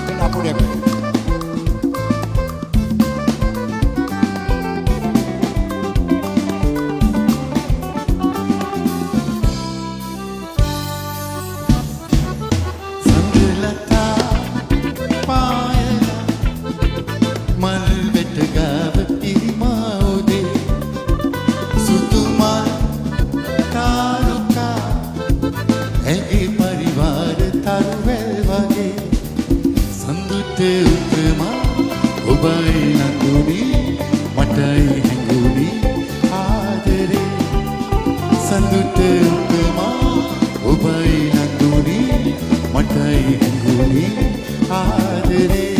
Kenapa dia? ඔබයි නඳුනි මටයි හැඟුනි ආදරේ සඳුට උපමා ඔබයි නඳුනි මටයි හැඟුනි ආදරේ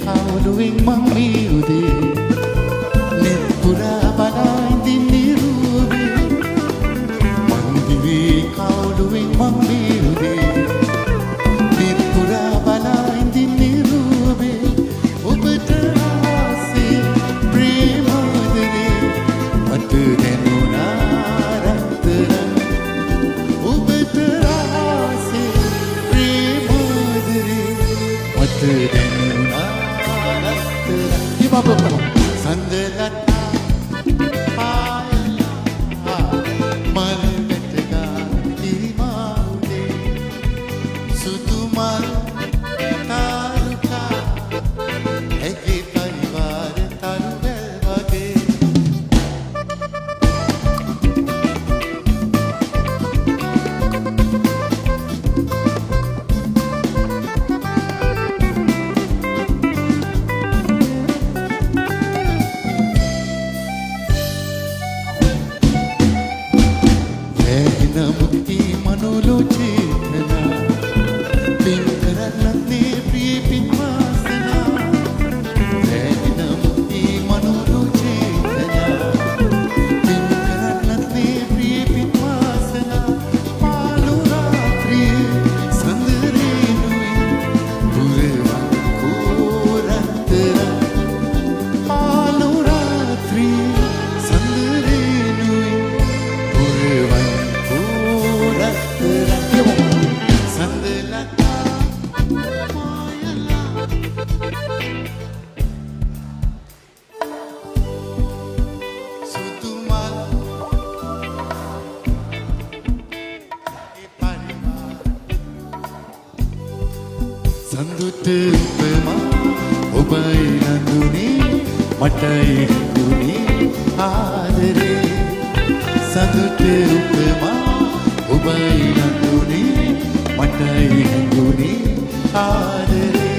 කවුළුවෙන් මං මේ උදේ නෙත් පුරා බලා ඉඳින්නේ රූපේ මං දිවේ කවුළුවෙන් මං මේ උදේ නෙත් පුරා බලා ඉඳින්නේ රූපේ ඔබට ආසේ ප්‍රේමදරේ මට දැනුණා රත්තරන් ඔබට ආසේ ප්‍රේමදරේ මට දැනුණා Sandelata Payala Malvetaga Irimaude Sutumal Taruka Ege Parivar Taruvel Vage Namuti manolo chetna pinkaranne priye pinmasana namuti manolo chetna pinkaranne priye pinmasana palu ratri sandre nui durevan korantara palu ratri sandre nui durevan සඳුට උපමා ඔබයි නඳුනි මටයි හැඟුනි ආදරේ සඳුට උපමා ඔබයි නඳුනි මටයි හැඟුනි ආදරේ